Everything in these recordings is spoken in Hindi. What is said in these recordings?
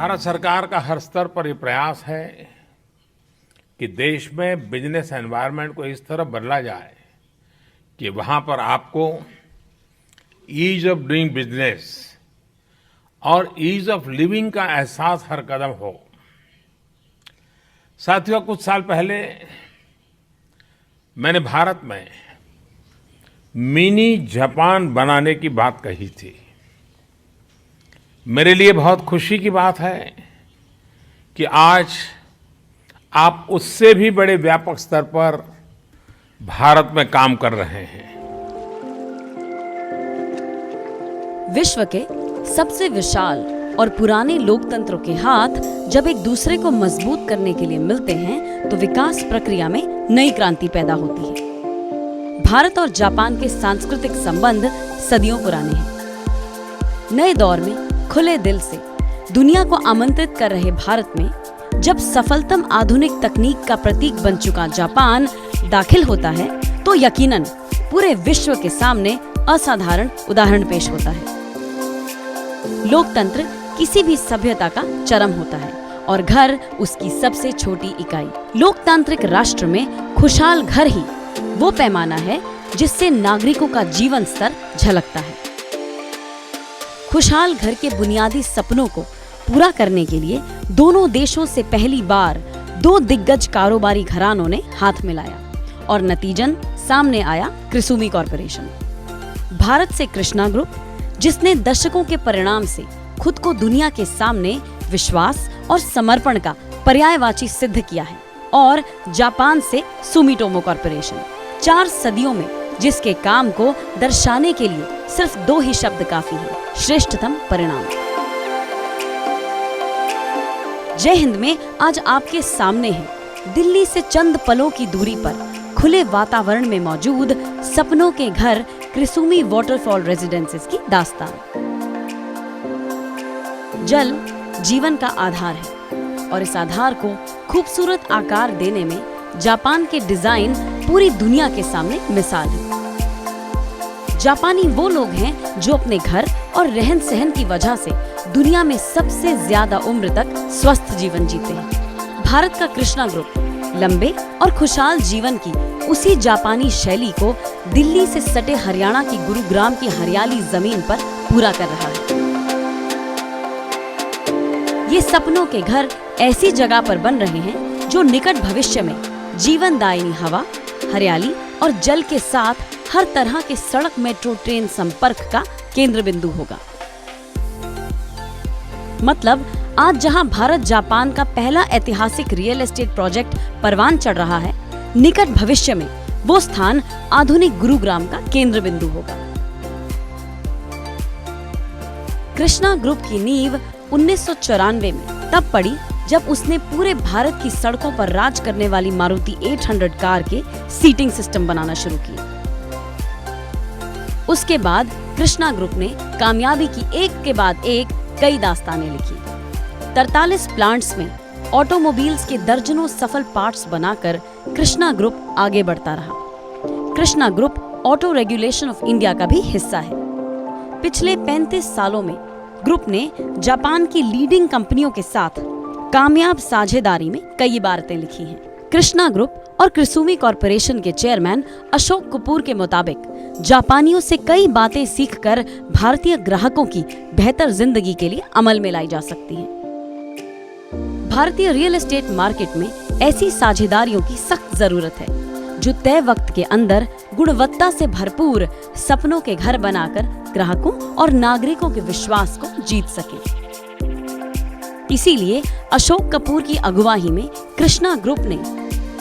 भारत सरकार का हर स्तर पर ये प्रयास है कि देश में बिजनेस एनवायरनमेंट को इस तरह बदला जाए कि वहाँ पर आपको ईज ऑफ डूइंग बिजनेस और ईज ऑफ लिविंग का एहसास हर कदम हो। साथियों, कुछ साल पहले मैंने भारत में मिनी जापान बनाने की बात कही थी। मेरे लिए बहुत खुशी की बात है कि आज आप उससे भी बड़े व्यापक स्तर पर भारत में काम कर रहे हैं। विश्व के सबसे विशाल और पुराने लोकतंत्रों के हाथ जब एक दूसरे को मजबूत करने के लिए मिलते हैं तो विकास प्रक्रिया में नई क्रांति पैदा होती है। भारत और जापान के सांस्कृतिक संबंध सदियों पुराने हैं। नए दौर में खुले दिल से दुनिया को आमंत्रित कर रहे भारत में जब सफलतम आधुनिक तकनीक का प्रतीक बन चुका जापान दाखिल होता है तो यकीनन पूरे विश्व के सामने असाधारण उदाहरण पेश होता है। लोकतंत्र किसी भी सभ्यता का चरम होता है और घर उसकी सबसे छोटी इकाई। लोकतांत्रिक राष्ट्र में खुशहाल घर ही वो पैमाना है जिससे नागरिकों का जीवन स्तर झलकता है। खुशहाल घर के बुनियादी सपनों को पूरा करने के लिए दोनों देशों से पहली बार दो दिग्गज कारोबारी घरानों ने हाथ मिलाया और नतीजन सामने आया क्रिसुमी कॉरपोरेशन। भारत से कृष्णा ग्रुप, जिसने दशकों के परिणाम से खुद को दुनिया के सामने विश्वास और समर्पण का पर्यायवाची सिद्ध किया है, और जापान से सुमिटोमो कॉरपोरेशन, 4 सदियों में जिसके काम को दर्शाने के लिए सिर्फ 2 ही शब्द काफी है: श्रेष्ठतम परिणाम। जय हिंद में आज आपके सामने है दिल्ली से चंद पलों की दूरी पर खुले वातावरण में मौजूद सपनों के घर क्रिसुमी वाटरफॉल रेजिडेंसेस की दास्तान। जल जीवन का आधार है और इस आधार को खूबसूरत आकार देने में जापान के डिजाइन पूरी दुनिया के सामने मिसाल है। जापानी वो लोग हैं जो अपने घर और रहन सहन की वजह से दुनिया में सबसे ज्यादा उम्र तक स्वस्थ जीवन जीते हैं। भारत का कृष्णा ग्रुप लंबे और खुशहाल जीवन की उसी जापानी शैली को दिल्ली से सटे हरियाणा की गुरुग्राम की हरियाली जमीन पर पूरा कर रहा है। ये सपनों के घर ऐसी जगह पर बन रहे हैं जो निकट भविष्य में जीवनदायिनी हवा, हरियाली और जल के साथ हर तरह के सड़क, मेट्रो, ट्रेन संपर्क का केंद्र बिंदु होगा। मतलब आज जहां भारत जापान का पहला ऐतिहासिक रियल एस्टेट प्रोजेक्ट परवान चढ़ रहा है, निकट भविष्य में वो स्थान आधुनिक गुरुग्राम का केंद्र बिंदु होगा। कृष्णा ग्रुप की नींव 1994 में तब पड़ी जब उसने पूरे भारत की सड़कों पर राज करने वाली मारुति 800 कार के सीटिंग सिस्टम बनाना शुरू किए। उसके बाद कृष्णा ग्रुप ने कामयाबी की एक के बाद एक कई दास्तानें लिखी। 43 प्लांट्स में ऑटोमोबाइल्स के दर्जनों सफल पार्ट्स बनाकर कृष्णा ग्रुप आगे बढ़ता रहा। Krishna group auto regulation of India का भी हिस्सा है। पिछले 35 सालों में ग्रुप ने जापान की लीडिंग कंपनियों के साथ कामयाब साझेदारी में कई इबारतें लिखी हैं। कृष्णा ग्रुप और क्रिसुमी कॉरपोरेशन के चेयरमैन अशोक कपूर के मुताबिक जापानियों से कई बातें सीखकर भारतीय ग्राहकों की बेहतर जिंदगी के लिए अमल में लाई जा सकती हैं। भारतीय रियल एस्टेट मार्केट में ऐसी साझेदारियों की सख्त जरूरत है जो तय वक्त के अंदर गुणवत्ता से भरपूर सपनों के घर बनाकर ग्राहकों और नागरिकों के विश्वास को जीत सके। इसीलिए अशोक कपूर की अगुवाई में कृष्णा ग्रुप ने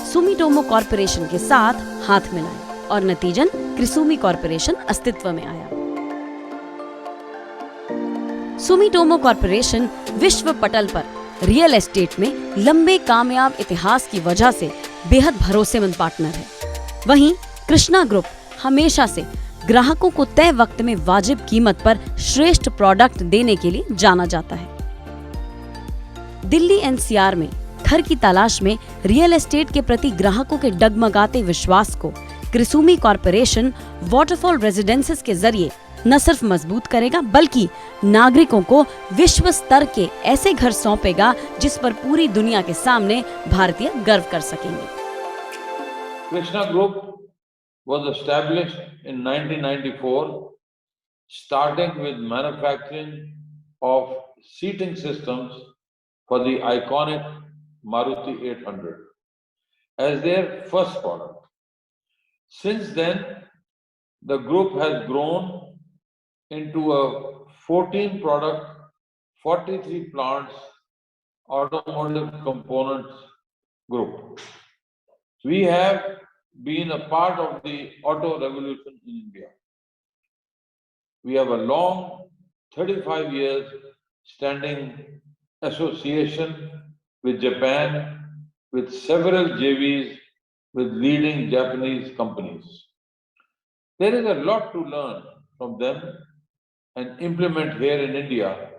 सुमिटोमो कॉरपोरेशन के साथ हाथ मिलाए और नतीजन क्रिसुमी कॉरपोरेशन अस्तित्व में आया। सुमिटोमो कॉरपोरेशन विश्व पटल पर रियल एस्टेट में लंबे कामयाब इतिहास की वजह से बेहद भरोसेमंद पार्टनर है। वहीं कृष्णा ग्रुप हमेशा से ग्राहकों को तय वक्त में वाजिब कीमत पर श्रेष्ठ प्रोडक्ट देने के लिए जाना जाता है। दिल्ली एनसीआर में घर की तलाश में रियल एस्टेट के प्रति ग्राहकों के डगमगाते विश्वास को क्रिसुमी कॉरपोरेशन वाटरफॉल रेजिडेंसेस के जरिए न सिर्फ मजबूत करेगा बल्कि नागरिकों को विश्व स्तर के ऐसे घर सौंपेगा जिस पर पूरी दुनिया के सामने भारतीय गर्व कर सकेंगे। Krishna Group was established in 1994, starting with manufacturing of seating systems for the iconic Maruti 800 as their first product. Since then, the group has grown into a 14 product, 43 plants automotive components group. We have been a part of the auto revolution in India. We have a long 35 years standing association with Japan, with several JVs with leading Japanese companies. There is a lot to learn from them and implement here in India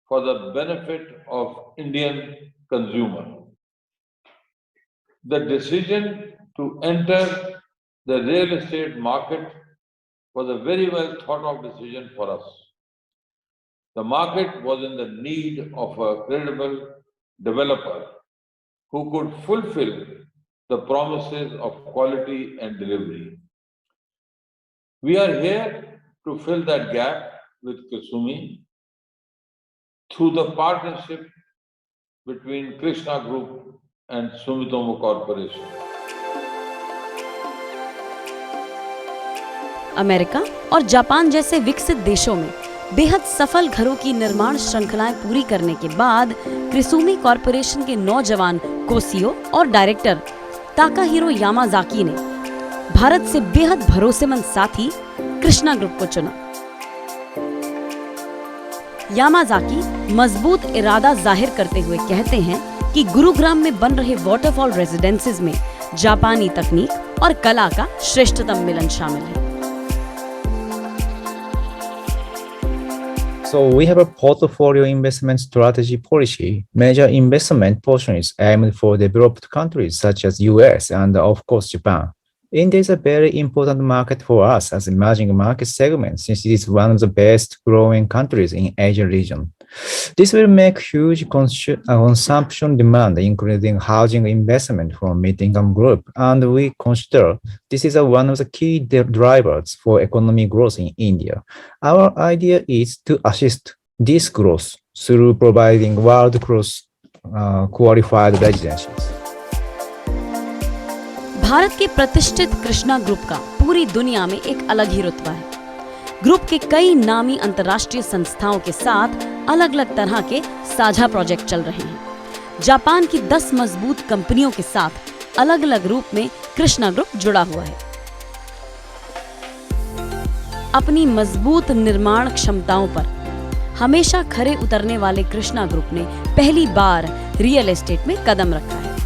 for the benefit of Indian consumer. The decision to enter the real estate market was a very well thought of decision for us. The market was in the need of a credible developer who could fulfill the promises of quality and delivery. We are here to fill that gap with Kusumi through the partnership between Krishna Group and Sumitomo Corporation. America और जापान जैसे विकसित देशों में बेहद सफल घरों की निर्माण श्रृंखलाएं पूरी करने के बाद क्रिसुमी कॉरपोरेशन के नौजवान कोसीओ और डायरेक्टर ताकाहिरो यामाजाकी ने भारत से बेहद भरोसेमंद साथी कृष्णा ग्रुप को चुना। यामाजाकी मजबूत इरादा जाहिर करते हुए कहते हैं कि गुरुग्राम में बन रहे वाटरफॉल रेजिडेंसीज में जापानी तकनीक और कला का श्रेष्ठतम मिलन शामिल है। So we have a portfolio investment strategy policy. Major investment portion is aimed for developed countries such as US and of course Japan. India is a very important market for us as emerging market segment since it is one of the best growing countries in Asia region. This will make huge consumption demand, including housing investment from mid-income group, and we consider this is one of the key drivers for economic growth in India. Our idea is to assist this growth through providing world-class qualified residencies. Bharat के प्रतिष्ठित कृष्णा ग्रुप का पूरी दुनिया में एक अलग ही रुतबा है। ग्रुप के कई नामी अंतर्राष्ट्रीय संस्थाओं के साथ अलग अलग तरह के साझा प्रोजेक्ट चल रहे हैं। जापान की 10 मजबूत कंपनियों के साथ अलग अलग रूप में कृष्णा ग्रुप जुड़ा हुआ है। अपनी मजबूत निर्माण क्षमताओं पर हमेशा खरे उतरने वाले कृष्णा ग्रुप ने पहली बार रियल एस्टेट में कदम रखा है।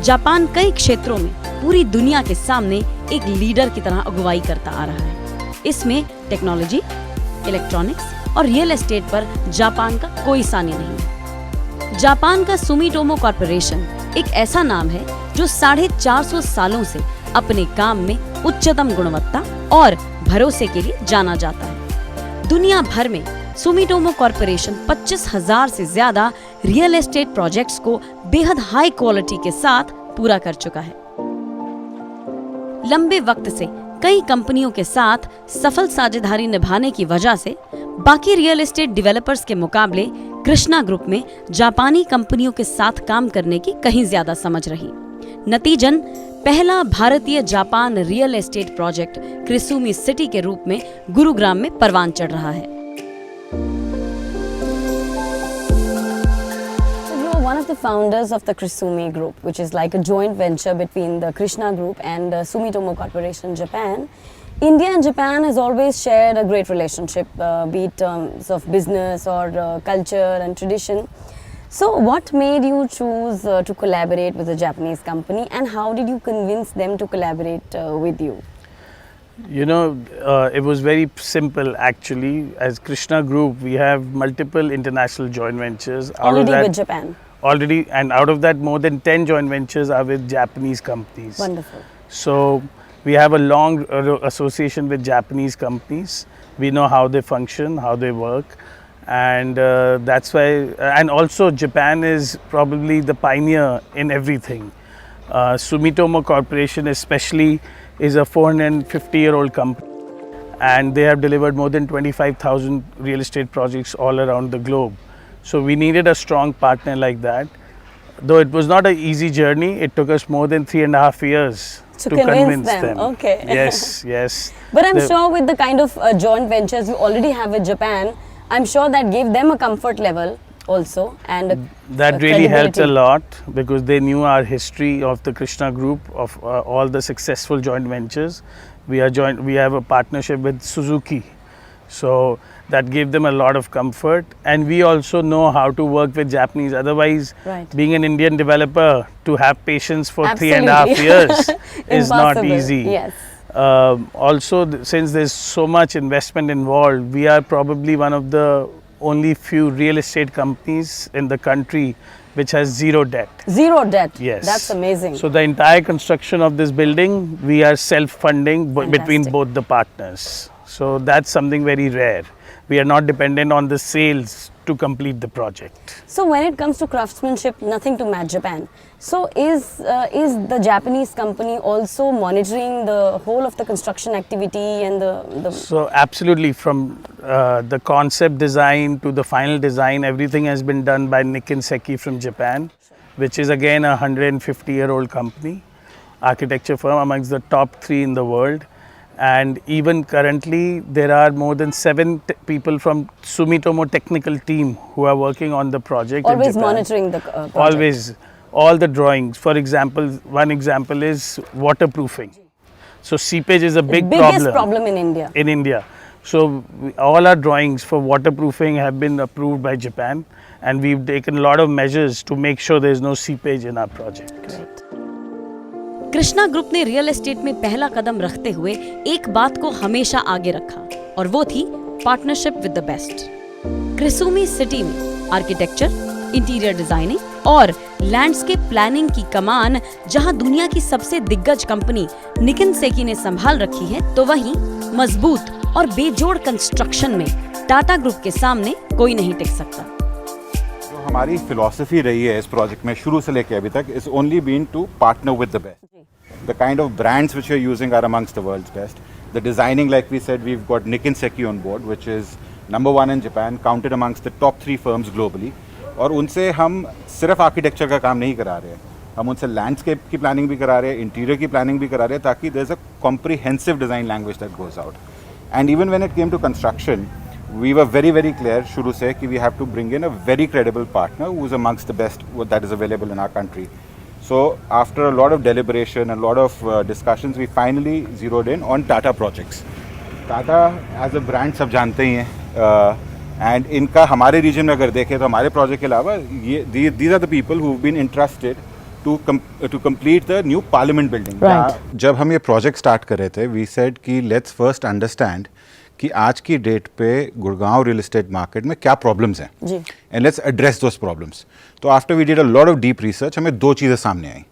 जापान कई क्षेत्रों में पूरी दुनिया के सामने एक लीडर की तरह अगुवाई करता आ रहा है। इसमें टेक्नोलॉजी, इलेक्ट्रॉनिक्स और रियल एस्टेट पर जापान का कोई सानी नहीं है। जापान का सुमिटोमो कॉर्पोरेशन एक ऐसा नाम है जो 450 सालों से अपने काम में उच्चतम गुणवत्ता और भरोसे के लिए जाना जाता है। दुनिया भर में सुमिटोमो कॉर्पोरेशन 25,000 से ज्यादा रियल एस्टेट प्रोजेक्ट्स को बेहद हाई क्वालिटी के साथ पूरा कर चुका है। लंबे वक्त से कई कंपनियों के साथ सफल साझेदारी निभाने की वजह से बाकी रियल एस्टेट डेवलपर्स के मुकाबले कृष्णा ग्रुप में जापानी कंपनियों के साथ काम करने की कहीं ज्यादा समझ रही। नतीजन पहला भारतीय Japan real estate project Krisumi city के रूप में गुरुग्राम में परवान चढ़ रहा है। One of the founders of the Krisumi Group, which is like a joint venture between the Krishna Group and Sumitomo Corporation Japan. India and Japan has always shared a great relationship, be it terms of business or culture and tradition. So what made you choose to collaborate with a Japanese company, and how did you convince them to collaborate with you? You know, it was very simple actually. As Krishna Group, we have multiple international joint ventures. Already with Japan? Already, and out of that more than 10 joint ventures are with Japanese companies. Wonderful. So We have a long association with Japanese companies. We know how they function, how they work, and that's why. And also, Japan is probably the pioneer in everything. Sumitomo Corporation, especially, is a 450-year-old company, and they have delivered more than 25,000 real estate projects all around the globe. So we needed a strong partner like that. Though it was not an easy journey, it took us more than 3.5 years To convince them. Okay. Yes, yes. But I'm sure with the kind of joint ventures you already have with Japan, I'm sure that gave them a comfort level also, and That really helped a lot because they knew our history of the Krishna Group, of all the successful joint ventures. We have a partnership with Suzuki, so that gave them a lot of comfort. And we also know how to work with Japanese. Otherwise, Right. being an Indian developer, to have patience for Absolutely. 3.5 years is not Impossible. easy. Yes. Also, since there's so much investment involved, we are probably one of the only few real estate companies in the country which has zero debt. Zero debt. Yes. That's amazing. So the entire construction of this building, we are self-funding between Fantastic. both the partners. So that's something very rare. We are not dependent on the sales to complete the project. So when it comes to craftsmanship, nothing to match Japan. So is the Japanese company also monitoring the whole of the construction activity and the So absolutely, from the concept design to the final design, everything has been done by Nikken Seki from Japan, which is again a 150-year-old company, architecture firm amongst the top 3 in the world. And even currently, there are more than 7 people from Sumitomo technical team who are working on the project. in always Japan. monitoring the project? Always, all the drawings. For example, one example is waterproofing. So seepage is a big Biggest problem in India. in India. So all our drawings for waterproofing have been approved by Japan, and we've taken a lot of measures to make sure there is no seepage in our project. Great. Krishna group ने रियल एस्टेट में पहला कदम रखते हुए एक बात को हमेशा आगे रखा, और वो थी partnership with the best. Krisumi city में आर्किटेक्चर, इंटीरियर डिजाइनिंग और लैंडस्केप प्लानिंग की कमान जहां दुनिया की सबसे दिग्गज कंपनी निकिन सेकी ने संभाल रखी है, तो वहीं मजबूत और बेजोड़ कंस्ट्रक्शन में टाटा ग्रुप के सामने कोई नहीं टिक सकता। जो हमारी फिलॉसफी रही है इस प्रोजेक्ट में शुरू से लेकर अभी तक is only been to partner with the best. The kind of brands which we're using are amongst the world's best. The designing, like we said, we've got Nikken Seki on board, which is #1 in Japan, counted amongst the top 3 firms globally. और उनसे हम सिर्फ आर्किटेक्चर का काम नहीं करा रहे हैं, हम उनसे लैंडस्केप की प्लानिंग भी करा रहे हैं, इंटीरियर की प्लानिंग भी करा रहे हैं, ताकि there is a comprehensive design language that goes out. And even when it came to construction, we were very, very clear शुरू से कि we have to bring in a very credible partner who is amongst the best that is available in our country. So after a lot of deliberation and a lot of discussions, we finally zeroed in on Tata Projects. Tata as a brand सब जानते ही हैं, and इनका हमारे रीजन में अगर देखें तो हमारे प्रोजेक्ट के अलावा ये these are the people who've been entrusted to complete the new Parliament building. Right. जब हम ये प्रोजेक्ट स्टार्ट कर रहे थे, we said कि let's first understand कि आज की डेट पे गुड़गांव रियल एस्टेट मार्केट में क्या प्रॉब्लम्स हैं, and let's address those problems. तो after we did a lot of deep research, हमें 2 चीज़ें सामने आई।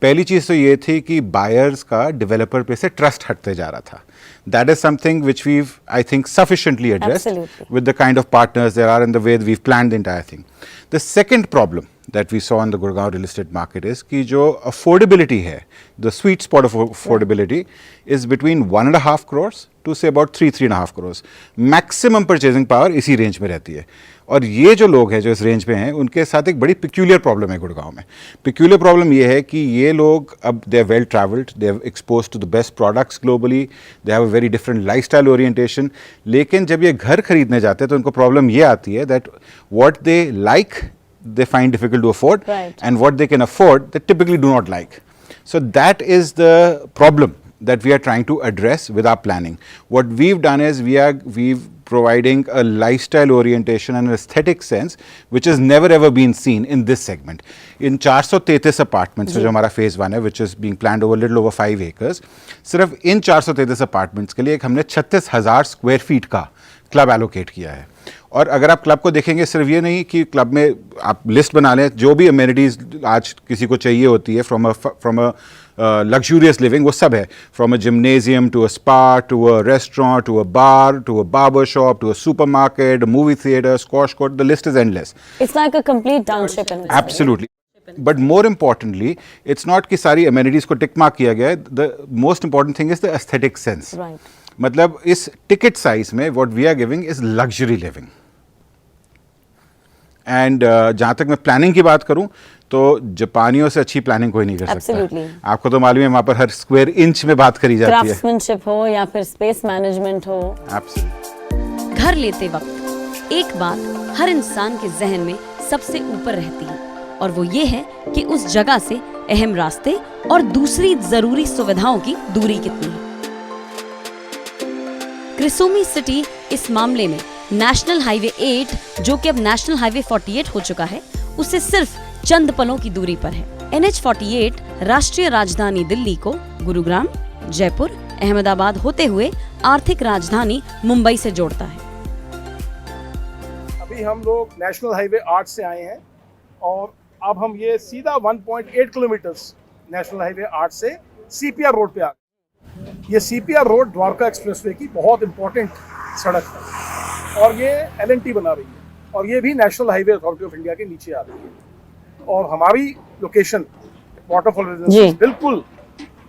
पहली चीज़ तो ये थी कि बायर्स का डेवलपर पे से ट्रस्ट हटते जा रहा था। That is something which we I think sufficiently addressed with the kind of partners there are in the way we planned the entire thing. The second problem that we saw in the Gurgaon real estate market is कि जो affordability है, the sweet spot of affordability is between 1.5 crores to say about 3.5 crores. Maximum purchasing power इसी रेंज में रहती है। और ये जो लोग हैं जो इस रेंज पे हैं, उनके साथ एक बड़ी peculiar प्रॉब्लम है गुड़गांव में। peculiar प्रॉब्लम ये है कि ये लोग अब they are well travelled, they are exposed to the best products globally, they have a very different lifestyle orientation. लेकिन जब ये घर खरीदने जाते हैं तो उनको प्रॉब्लम ये आती है that what they like they find difficult to afford, right, and what they can afford they typically do not like. So that is the problem that we are trying to address with our planning. What we've done is we've providing a lifestyle orientation and an aesthetic sense which has never ever been seen in this segment. In 433 apartments, जो हमारा phase 1 है, which is being planned over little over 5 acres, सिर्फ इन 433 apartments के लिए एक हमने 36,000 square feet का क्लब एलोकेट किया है। और अगर आप क्लब को देखेंगे, सिर्फ ये नहीं कि क्लब में आप लिस्ट बना लें जो भी अमेनिटीज़ आज किसी को चाहिए होती है फ्रॉम अ luxurious living, वो सब है. From a gymnasium to a spa to a restaurant to a bar to a barber shop to a supermarket, a movie theater, squash court, the list is endless. It's like a complete township in itself. Absolutely. But more importantly, it's not कि सारी amenities को tick mark किया गया है. The most important thing is the aesthetic sense. Right. मतलब इस ticket size में what we are giving is luxury living. And जहाँ तक मैं planning की बात करूँ तो जापानियों से अच्छी प्लानिंग कोई नहीं कर सकता. Absolutely. आपको तो मालूम है वहाँ पर हर स्क्वायर इंच में बात करी जाती है. क्राफ्ट्समैनशिप हो या फिर स्पेस मैनेजमेंट हो. Absolutely. घर लेते वक्त एक बात हर इंसान के जहन में सबसे ऊपर रहती है और वो ये है कि उस जगह से अहम रास्ते और दूसरी जरूरी सुविधाओं की दूरी कितनी है. क्रिसोमी सिटी इस मामले में नेशनल हाईवे 8 जो कि अब नेशनल हाईवे 48 हो चुका है उससे सिर्फ चंद पलों की दूरी पर है. NH48 राष्ट्रीय राजधानी दिल्ली को गुरुग्राम, जयपुर, अहमदाबाद होते हुए आर्थिक राजधानी मुंबई से जोड़ता है. अभी हम लोग नेशनल हाईवे 8 से आए हैं और अब हम ये सीधा 1.8 किलोमीटर्स नेशनल हाईवे 8 से CPR रोड पे आ गए. ये CPR रोड द्वारका एक्सप्रेसवे की बहुत इंपॉर्टेंट सड़क है और ये L&T बना रही है और ये भी national highway authority of India के नीचे आ रही है. और हमारी लोकेशन वाटरफॉल रेजिडेंसीज बिल्कुल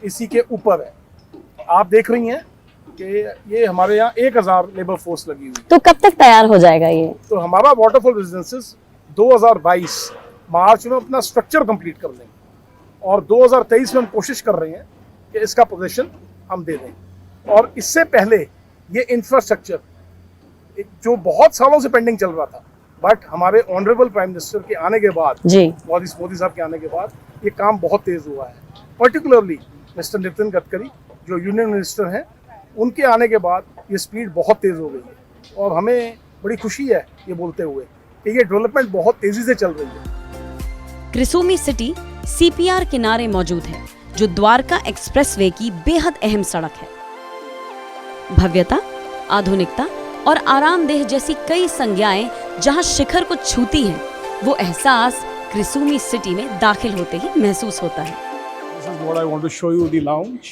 इसी के ऊपर है. आप देख रही हैं कि ये हमारे यहाँ 1000 लेबर फोर्स लगी हुई. तो कब तक तैयार हो जाएगा ये? तो हमारा वाटरफॉल रेजिडेंसीज 2022 मार्च में अपना स्ट्रक्चर कंप्लीट कर लेंगे और 2023 में हम कोशिश कर रहे हैं कि इसका पोजीशन हम दे दें. और इससे पहले ये इंफ्रास्ट्रक्चर जो बहुत सालों से पेंडिंग चल रहा था बट हमारे ऑनरेबल प्राइम मिनिस्टर के आने के बाद मोदी साहब के आने के बाद ये काम बहुत तेज हुआ है. पर्टिकुलरली मिस्टर नितिन गडकरी जो यूनियन मिनिस्टर हैं उनके आने के बाद ये स्पीड बहुत तेज हो गई है और हमें बड़ी खुशी है ये बोलते हुए कि ये डेवलपमेंट बहुत तेजी से चल रही है. क्रिसोमी सिटी CPR किनारे मौजूद है जो द्वारका एक्सप्रेसवे की बेहद अहम सड़क है. भव्यता, आधुनिकता और आरामदेह जैसी कई संज्ञाएं जहां शिखर को छूती हैं, वो एहसास क्रिसोमी सिटी में दाखिल होते ही महसूस होता है. This is what I want to show you, the lounge.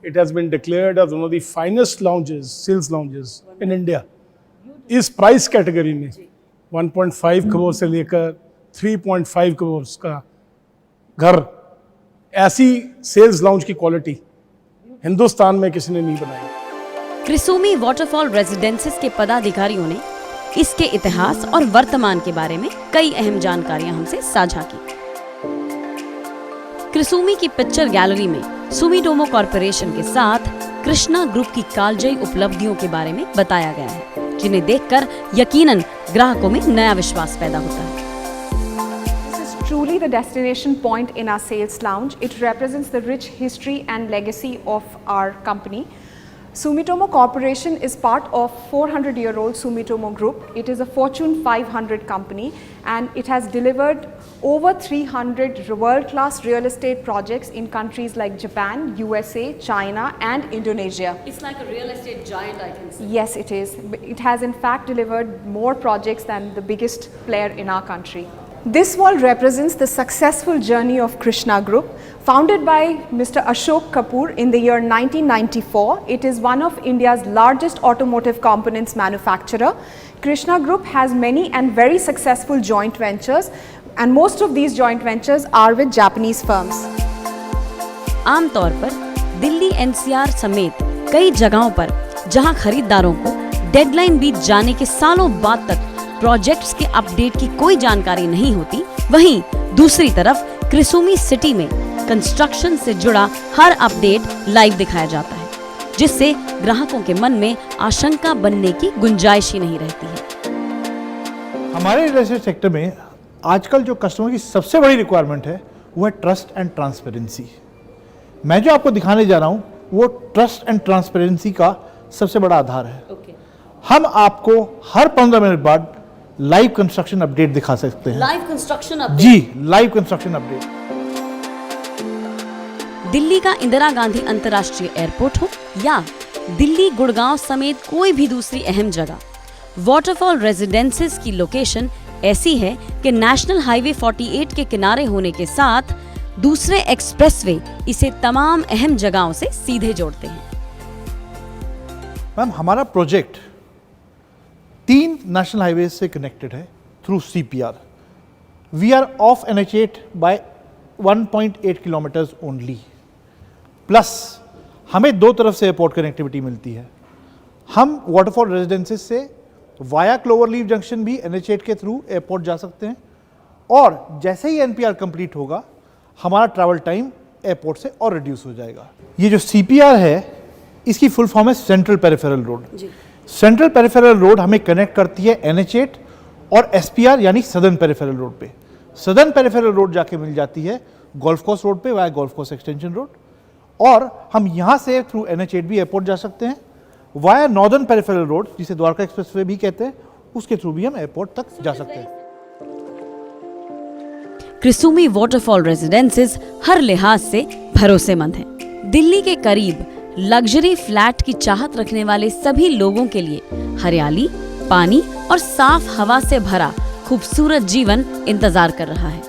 It has been declared as one of the finest lounges, sales lounges in India. इस प्राइस कैटेगरी में 1.5 करोड़ से लेकर 3.5 करोड़ का घर, ऐसी सेल्स लाउंज की क्वालिटी हिंदुस्तान में किसी ने नहीं बनाई. क्रिसोमी वाटरफॉल रेजिडेंसेस के पदाधिकारियों ने इसके इतिहास और वर्तमान के बारे में कई अहम जानकारियां हमसे साझा की. क्रिसोमी की पिक्चर गैलरी में सुमिटोमो कॉर्पोरेशन के साथ कृष्णा ग्रुप की कालजयी उपलब्धियों के बारे में बताया गया है, जिन्हें देखकर यकीनन ग्राहकों में नया विश्वास पैदा होता है. This is truly the destination point in our sales lounge. It represents the rich history and legacy of our company. Sumitomo Corporation is part of 400-year-old Sumitomo Group. It is a Fortune 500 company and it has delivered over 300 world-class real estate projects in countries like Japan, USA, China and Indonesia. It's like a real estate giant, I can say. Yes, it is. It has in fact delivered more projects than the biggest player in our country. This wall represents the successful journey of Krishna Group. Founded by Mr. Ashok Kapoor in the year 1994, it is one of India's largest automotive components manufacturer. Krishna Group has many and very successful joint ventures and most of these joint ventures are with Japanese firms. आमतौर पर दिल्ली NCR समेत कई जगहों पर जहां खरीदारों को डेडलाइन बीत जाने के सालों बाद तक प्रोजेक्ट्स के अपडेट की कोई जानकारी नहीं होती, वहीं दूसरी तरफ क्रिसोमी सिटी में कंस्ट्रक्शन से जुड़ा हर अपडेट लाइव दिखाया जाता है, जिससे ग्राहकों के मन में आशंका बनने की गुंजाइश ही नहीं रहती है. हमारे रियल एस्टेट सेक्टर में आजकल जो कस्टमर की सबसे बड़ी रिक्वायरमेंट है वो है ट्रस्ट एंड ट्रांसपेरेंसी. मैं जो आपको दिखाने जा रहा हूँ वो ट्रस्ट एंड ट्रांसपेरेंसी का सबसे बड़ा आधार है. हम आपको हर 15 मिनट बाद लाइव कंस्ट्रक्शन अपडेट दिखा सकते हैं. Live construction update? जी, लाइव कंस्ट्रक्शन अपडेट. दिल्ली का इंदिरा गांधी अंतर्राष्ट्रीय एयरपोर्ट हो या दिल्ली गुड़गांव समेत कोई भी दूसरी अहम जगह, वाटरफॉल रेजिडेंसेस की लोकेशन ऐसी है कि नेशनल हाईवे 48 के किनारे होने के साथ दूसरे एक्सप्रेसवे इसे तमाम अहम जगहों से सीधे जोड़ते हैं। मैम, हमारा प्रोजेक्ट 3 नेशनल हाईवे से कनेक्टेड है through CPR। We are off NH8 by 1.8 kilometres only. Plus हमें 2 तरफ से एयरपोर्ट कनेक्टिविटी मिलती है। हम वाटरफॉल रेजिडेंसेस से वाया क्लोवरलीफ जंक्शन भी NH8 के थ्रू एयरपोर्ट जा सकते हैं, और जैसे ही NPR कंप्लीट होगा हमारा ट्रैवल टाइम एयरपोर्ट से और रिड्यूस हो जाएगा। ये जो CPR है इसकी फुल फॉर्म है central peripheral road. Central peripheral road हमें कनेक्ट करती है NH8 और SPR यानी सदर्न पेरिफेरल रोड पे। सदर्न पेरिफेरल रोड जाके मिल जाती है गोल्फ कोर्स रोड पे via golf course extension road, और हम यहाँ से थ्रू NH8 भी एयरपोर्ट जा सकते हैं। वाया नॉर्दर्न पेरिफेरल रोड जिसे द्वारका एक्सप्रेसवे भी कहते हैं, उसके थ्रू भी हम एयरपोर्ट तक जा सकते हैं। क्रिसुमी वाटरफॉल रेजिडेंसेस हर लिहाज से भरोसेमंद हैं। दिल्ली के करीब लग्जरी फ्लैट की चाहत रखने वाले सभी लोगों के लिए हरियाली, पानी और साफ हवा से भरा खूबसूरत जीवन इंतजार कर रहा है।